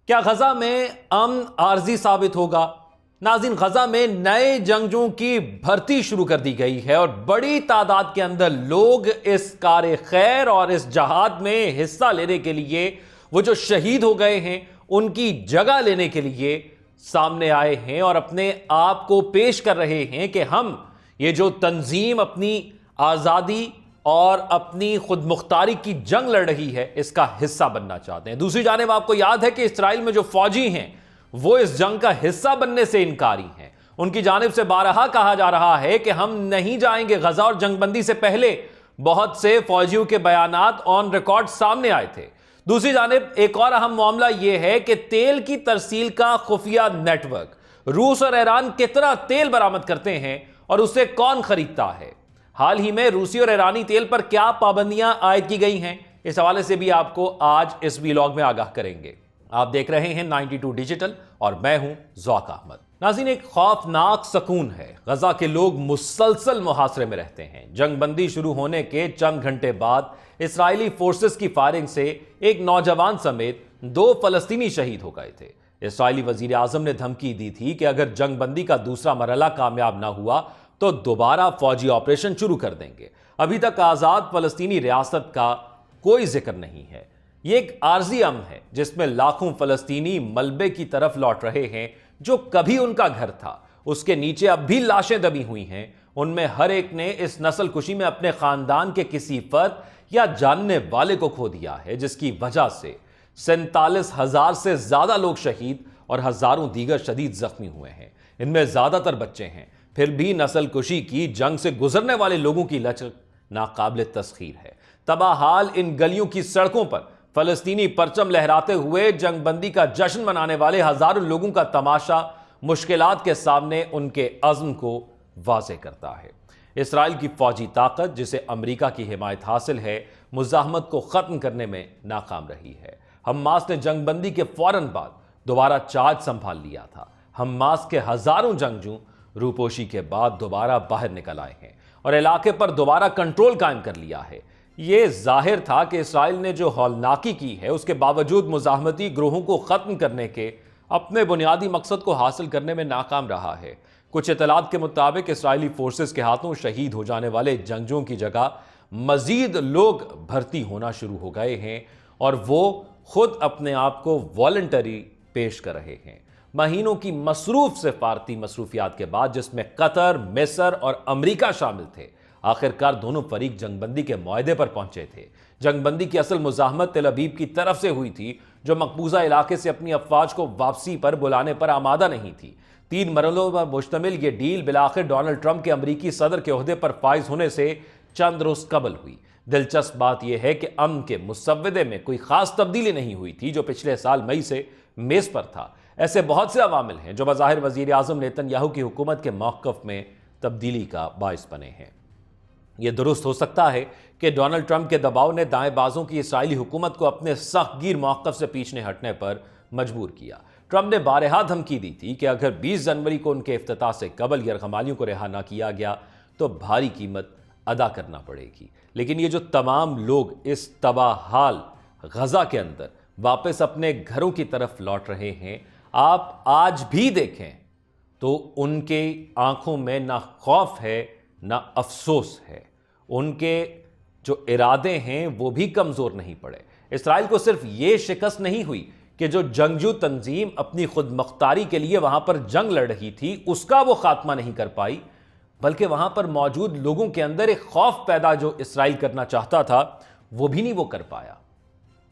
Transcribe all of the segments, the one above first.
کیا غزہ میں امن عارضی ثابت ہوگا؟ ناظرین، غزہ میں نئے جنگجوؤں کی بھرتی شروع کر دی گئی ہے اور بڑی تعداد کے اندر لوگ اس کار خیر اور اس جہاد میں حصہ لینے کے لیے، وہ جو شہید ہو گئے ہیں ان کی جگہ لینے کے لیے سامنے آئے ہیں اور اپنے آپ کو پیش کر رہے ہیں کہ ہم یہ جو تنظیم اپنی آزادی اور اپنی خود مختاری کی جنگ لڑ رہی ہے اس کا حصہ بننا چاہتے ہیں۔ دوسری جانب آپ کو یاد ہے کہ اسرائیل میں جو فوجی ہیں وہ اس جنگ کا حصہ بننے سے انکاری ہیں۔ ان کی جانب سے بارہا کہا جا رہا ہے کہ ہم نہیں جائیں گے۔ غزہ اور جنگ بندی سے پہلے بہت سے فوجیوں کے بیانات آن ریکارڈ سامنے آئے تھے۔ دوسری جانب ایک اور اہم معاملہ یہ ہے کہ تیل کی ترسیل کا خفیہ نیٹ ورک، روس اور ایران کتنا تیل برآمد کرتے ہیں اور اسے کون خریدتا ہے؟ حال ہی میں روسی اور ایرانی تیل پر کیا پابندیاں عائد کی گئی ہیں؟ اس حوالے سے بھی آپ کو آج اس ویلاگ میں آگاہ کریں گے۔ آپ دیکھ رہے ہیں 92 ڈیجیٹل اور میں ہوں ذوق احمد۔ ناظرین، ایک خوفناک سکون ہے۔ غزہ کے لوگ مسلسل محاصرے میں رہتے ہیں۔ جنگ بندی شروع ہونے کے چند گھنٹے بعد اسرائیلی فورسز کی فائرنگ سے ایک نوجوان سمیت 2 فلسطینی شہید ہو گئے تھے۔ اسرائیلی وزیر اعظم نے دھمکی دی تھی کہ اگر جنگ بندی کا دوسرا مرحلہ کامیاب نہ ہوا تو دوبارہ فوجی آپریشن شروع کر دیں گے۔ ابھی تک آزاد فلسطینی ریاست کا کوئی ذکر نہیں ہے۔ یہ ایک عارضی امن ہے جس میں لاکھوں فلسطینی ملبے کی طرف لوٹ رہے ہیں جو کبھی ان کا گھر تھا۔ اس کے نیچے اب بھی لاشیں دبی ہوئی ہیں۔ ان میں ہر ایک نے اس نسل کشی میں اپنے خاندان کے کسی فرد یا جاننے والے کو کھو دیا ہے، جس کی وجہ سے 47,000 سے زیادہ لوگ شہید اور ہزاروں دیگر شدید زخمی ہوئے ہیں۔ ان میں زیادہ تر بچے ہیں۔ پھر بھی نسل کشی کی جنگ سے گزرنے والے لوگوں کی لچک ناقابل تسخیر ہے۔ تباہ حال ان گلیوں کی سڑکوں پر فلسطینی پرچم لہراتے ہوئے جنگ بندی کا جشن منانے والے ہزاروں لوگوں کا تماشا مشکلات کے سامنے ان کے عزم کو واضح کرتا ہے۔ اسرائیل کی فوجی طاقت، جسے امریکہ کی حمایت حاصل ہے، مزاحمت کو ختم کرنے میں ناکام رہی ہے۔ حماس نے جنگ بندی کے فوراً بعد دوبارہ چارج سنبھال لیا تھا۔ حماس کے ہزاروں جنگجو روپوشی کے بعد دوبارہ باہر نکل آئے ہیں اور علاقے پر دوبارہ کنٹرول قائم کر لیا ہے۔ یہ ظاہر تھا کہ اسرائیل نے جو ہولناکی کی ہے اس کے باوجود مزاحمتی گروہوں کو ختم کرنے کے اپنے بنیادی مقصد کو حاصل کرنے میں ناکام رہا ہے۔ کچھ اطلاعات کے مطابق اسرائیلی فورسز کے ہاتھوں شہید ہو جانے والے جنگجوؤں کی جگہ مزید لوگ بھرتی ہونا شروع ہو گئے ہیں اور وہ خود اپنے آپ کو والنٹری پیش کر رہے ہیں۔ مہینوں کی مصروف سفارتی مصروفیات کے بعد، جس میں قطر، مصر اور امریکہ شامل تھے، آخرکار دونوں فریق جنگ بندی کے معاہدے پر پہنچے تھے۔ جنگ بندی کی اصل مزاحمت تل ابیب کی طرف سے ہوئی تھی، جو مقبوضہ علاقے سے اپنی افواج کو واپسی پر بلانے پر آمادہ نہیں تھی۔ 3 مرحلوں پر مشتمل یہ ڈیل بالآخر ڈونلڈ ٹرمپ کے امریکی صدر کے عہدے پر فائز ہونے سے چند روز قبل ہوئی۔ دلچسپ بات یہ ہے کہ امن کے مسودے میں کوئی خاص تبدیلی نہیں ہوئی تھی جو پچھلے سال مئی سے میز پر تھا۔ ایسے بہت سے عوامل ہیں جو بظاہر وزیر اعظم نیتن یاہو کی حکومت کے موقف میں تبدیلی کا باعث بنے ہیں۔ یہ درست ہو سکتا ہے کہ ڈونلڈ ٹرمپ کے دباؤ نے دائیں بازوں کی اسرائیلی حکومت کو اپنے سخت گیر موقف سے پیچھے ہٹنے پر مجبور کیا۔ ٹرمپ نے بارہا دھمکی دی تھی کہ اگر 20 جنوری کو ان کے افتتاح سے قبل یرغمالیوں کو رہا نہ کیا گیا تو بھاری قیمت ادا کرنا پڑے گی۔ لیکن یہ جو تمام لوگ اس تباہ حال غزہ کے اندر واپس اپنے گھروں کی طرف لوٹ رہے ہیں، آپ آج بھی دیکھیں تو ان کے آنکھوں میں نہ خوف ہے نہ افسوس ہے۔ ان کے جو ارادے ہیں وہ بھی کمزور نہیں پڑے۔ اسرائیل کو صرف یہ شکست نہیں ہوئی کہ جو جنگجو تنظیم اپنی خود مختاری کے لیے وہاں پر جنگ لڑ رہی تھی اس کا وہ خاتمہ نہیں کر پائی، بلکہ وہاں پر موجود لوگوں کے اندر ایک خوف پیدا جو اسرائیل کرنا چاہتا تھا وہ بھی نہیں وہ کر پایا۔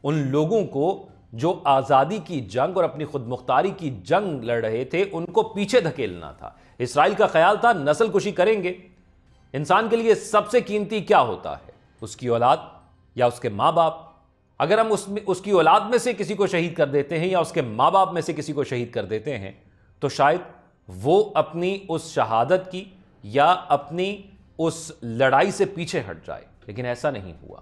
ان لوگوں کو جو آزادی کی جنگ اور اپنی خود مختاری کی جنگ لڑ رہے تھے ان کو پیچھے دھکیلنا تھا۔ اسرائیل کا خیال تھا نسل کشی کریں گے۔ انسان کے لیے سب سے قیمتی کیا ہوتا ہے؟ اس کی اولاد یا اس کے ماں باپ؟ اگر ہم اس کی اولاد میں سے کسی کو شہید کر دیتے ہیں یا اس کے ماں باپ میں سے کسی کو شہید کر دیتے ہیں تو شاید وہ اپنی اس شہادت کی یا اپنی اس لڑائی سے پیچھے ہٹ جائے، لیکن ایسا نہیں ہوا۔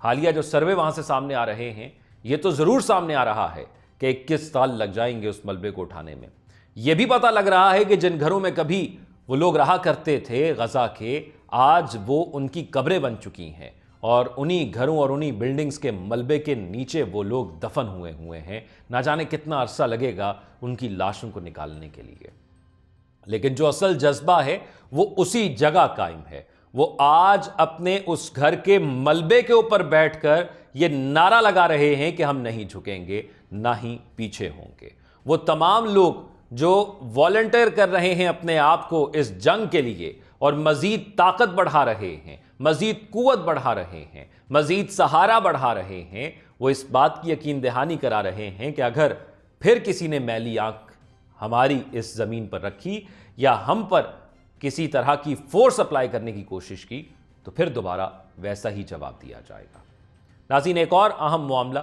حالیہ جو سروے وہاں سے سامنے آ رہے ہیں، یہ تو ضرور سامنے آ رہا ہے کہ 21 سال لگ جائیں گے اس ملبے کو اٹھانے میں۔ یہ بھی پتہ لگ رہا ہے کہ جن گھروں میں کبھی وہ لوگ رہا کرتے تھے غزہ کے، آج وہ ان کی قبریں بن چکی ہیں اور انہی گھروں اور انہی بلڈنگز کے ملبے کے نیچے وہ لوگ دفن ہوئے ہیں. نہ جانے کتنا عرصہ لگے گا ان کی لاشوں کو نکالنے کے لیے. لیکن جو اصل جذبہ ہے وہ اسی جگہ قائم ہے. وہ آج اپنے اس گھر کے ملبے کے اوپر بیٹھ کر یہ نعرہ لگا رہے ہیں کہ ہم نہیں جھکیں گے، نہ ہی پیچھے ہوں گے. وہ تمام لوگ جو والنٹیئر کر رہے ہیں اپنے آپ کو اس جنگ کے لیے اور مزید طاقت بڑھا رہے ہیں، مزید قوت بڑھا رہے ہیں، مزید سہارا بڑھا رہے ہیں، وہ اس بات کی یقین دہانی کرا رہے ہیں کہ اگر پھر کسی نے میلی آنکھ ہماری اس زمین پر رکھی یا ہم پر کسی طرح کی فورس اپلائی کرنے کی کوشش کی تو پھر دوبارہ ویسا ہی جواب دیا جائے گا. ناظرین، ایک اور اہم معاملہ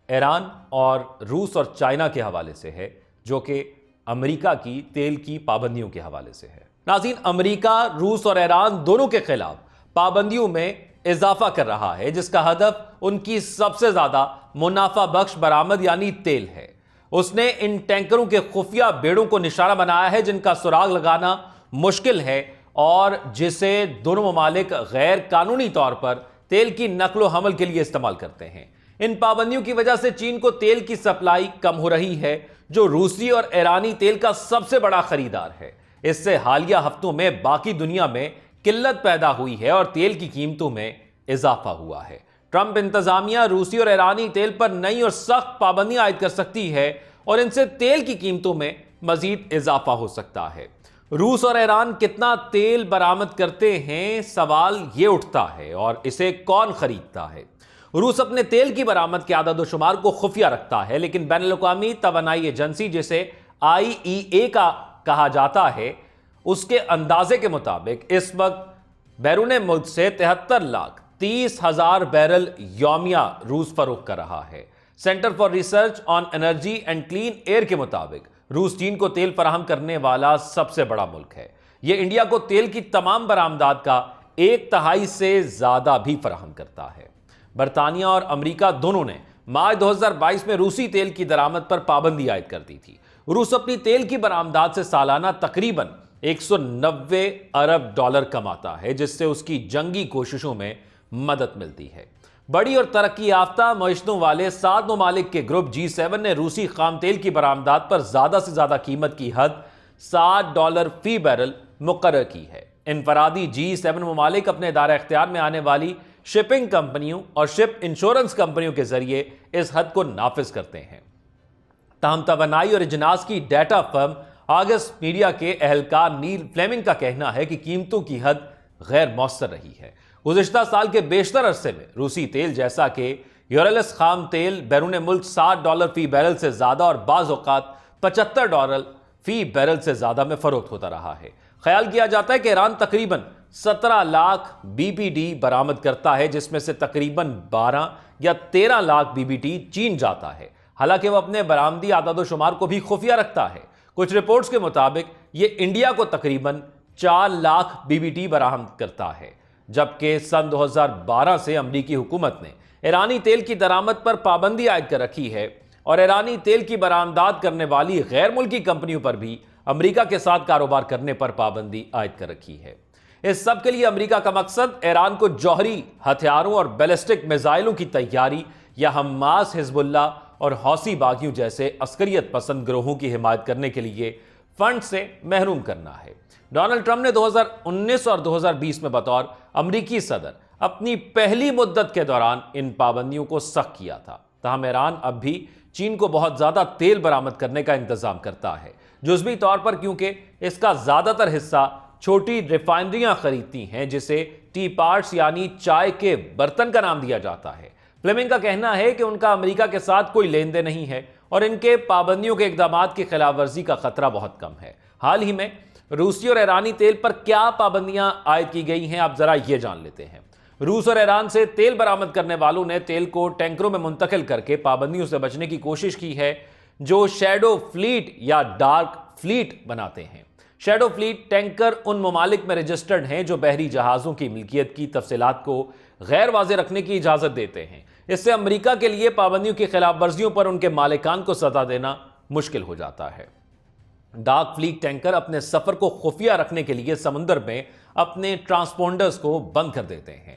ایران اور روس اور چائنا کے حوالے سے ہے، جو کہ امریکہ کی تیل کی پابندیوں کے حوالے سے ہے. ناظرین، امریکہ روس اور ایران دونوں کے خلاف پابندیوں میں اضافہ کر رہا ہے، جس کا ہدف ان کی سب سے زیادہ منافع بخش برآمد یعنی تیل ہے. اس نے ان ٹینکروں کے خفیہ بیڑوں کو نشانہ بنایا ہے جن کا سراغ لگانا مشکل ہے اور جسے دونوں ممالک غیر قانونی طور پر تیل کی نقل و حمل کے لیے استعمال کرتے ہیں. ان پابندیوں کی وجہ سے چین کو تیل کی سپلائی کم ہو رہی ہے، جو روسی اور ایرانی تیل کا سب سے بڑا خریدار ہے. اس سے حالیہ ہفتوں میں باقی دنیا میں قلت پیدا ہوئی ہے اور تیل کی قیمتوں میں اضافہ ہوا ہے. ٹرمپ انتظامیہ روسی اور ایرانی تیل پر نئی اور سخت پابندیاں عائد کر سکتی ہے اور ان سے تیل کی قیمتوں میں مزید اضافہ ہو سکتا ہے. روس اور ایران کتنا تیل برآمد کرتے ہیں، سوال یہ اٹھتا ہے، اور اسے کون خریدتا ہے؟ روس اپنے تیل کی برآمد کے اعداد و شمار کو خفیہ رکھتا ہے، لیکن بین الاقوامی توانائی ایجنسی جسے IEA کا کہا جاتا ہے، اس کے اندازے کے مطابق اس وقت بیرون ملک سے 73,30,000 بیرل یومیہ روس فروخت کر رہا ہے. Center for research on energy and clean air کے مطابق روس چین کو تیل فراہم کرنے والا سب سے بڑا ملک ہے. یہ انڈیا کو تیل کی تمام برآمدات کا 1/3 سے زیادہ بھی فراہم کرتا ہے. برطانیہ اور امریکہ دونوں نے مارچ 2022 میں روسی تیل کی درآمد پر پابندی عائد کر دی تھی. روس اپنی تیل کی برآمدات سے سالانہ تقریباً $190 ارب کماتا ہے، جس سے اس کی جنگی کوششوں میں مدد ملتی ہے. بڑی اور ترقی یافتہ معیشتوں والے 7 ممالک کے گروپ G7 نے روسی خام تیل کی برآمدات پر زیادہ سے زیادہ قیمت کی حد $60 فی بیرل مقرر کی ہے. انفرادی G7 ممالک اپنے دائرہ اختیار میں آنے والی شپنگ کمپنیوں اور شپ انشورنس کمپنیوں کے ذریعے اس حد کو نافذ کرتے ہیں. تاہم توانائی اور اجناس کی ڈیٹا فرم آگسٹ میڈیا کے اہلکار نیل فلیمنگ کا کہنا ہے کہ قیمتوں کی حد غیر مؤثر رہی ہے. گزشتہ سال کے بیشتر عرصے میں روسی تیل جیسا کہ یورلس خام تیل بیرون ملک $60 فی بیرل سے زیادہ اور بعض اوقات $75 فی بیرل سے زیادہ میں فروخت ہوتا رہا ہے. خیال کیا جاتا ہے کہ ایران تقریباً 17 لاکھ BBD برآمد کرتا ہے، جس میں سے تقریباً 12 یا 13 لاکھ BBD چین جاتا ہے. حالانکہ وہ اپنے برآمدی اعداد و شمار کو بھی خفیہ رکھتا ہے. کچھ رپورٹس کے مطابق یہ انڈیا کو تقریباً 4 لاکھ BBD برآمد کرتا ہے، جبکہ سن 2012 سے امریکی حکومت نے ایرانی تیل کی درآمد پر پابندی عائد کر رکھی ہے اور ایرانی تیل کی برآمدات کرنے والی غیر ملکی کمپنیوں پر بھی امریکہ کے ساتھ کاروبار کرنے پر پابندی عائد کر رکھی ہے. اس سب کے لیے امریکہ کا مقصد ایران کو جوہری ہتھیاروں اور بیلسٹک میزائلوں کی تیاری یا حماس، حزب اللہ اور حوثی باغیوں جیسے عسکریت پسند گروہوں کی حمایت کرنے کے لیے فنڈ سے محروم کرنا ہے. ڈونلڈ ٹرمپ نے 2019 اور 2020 میں بطور امریکی صدر اپنی پہلی مدت کے دوران ان پابندیوں کو سخت کیا تھا. تاہم ایران اب بھی چین کو بہت زیادہ تیل برآمد کرنے کا انتظام کرتا ہے، جزوی طور پر کیونکہ اس کا زیادہ تر حصہ چھوٹی ریفائنریاں خریدتی ہیں جسے ٹی پارٹس یعنی چائے کے برتن کا نام دیا جاتا ہے. فلیمنگ کا کہنا ہے کہ ان کا امریکہ کے ساتھ کوئی لین دین نہیں ہے اور ان کے پابندیوں کے اقدامات کی خلاف ورزی کا خطرہ بہت کم ہے. حال ہی میں روسی اور ایرانی تیل پر کیا پابندیاں عائد کی گئی ہیں، آپ ذرا یہ جان لیتے ہیں. روس اور ایران سے تیل برآمد کرنے والوں نے تیل کو ٹینکروں میں منتقل کر کے پابندیوں سے بچنے کی کوشش کی ہے، جو شیڈو فلیٹ یا ڈارک فلیٹ بناتے ہیں. شیڈو فلیٹ ٹینکر ان ممالک میں رجسٹرڈ ہیں جو بحری جہازوں کی ملکیت کی تفصیلات کو غیر واضح رکھنے کی اجازت دیتے ہیں. اس سے امریکہ کے لیے پابندیوں کی خلاف ورزیوں پر ان کے مالکان کو سزا دینا مشکل ہو جاتا ہے. ڈارک فلیٹ ٹینکر اپنے سفر کو خفیہ رکھنے کے لیے سمندر میں اپنے ٹرانسپونڈرز کو بند کر دیتے ہیں،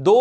2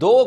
2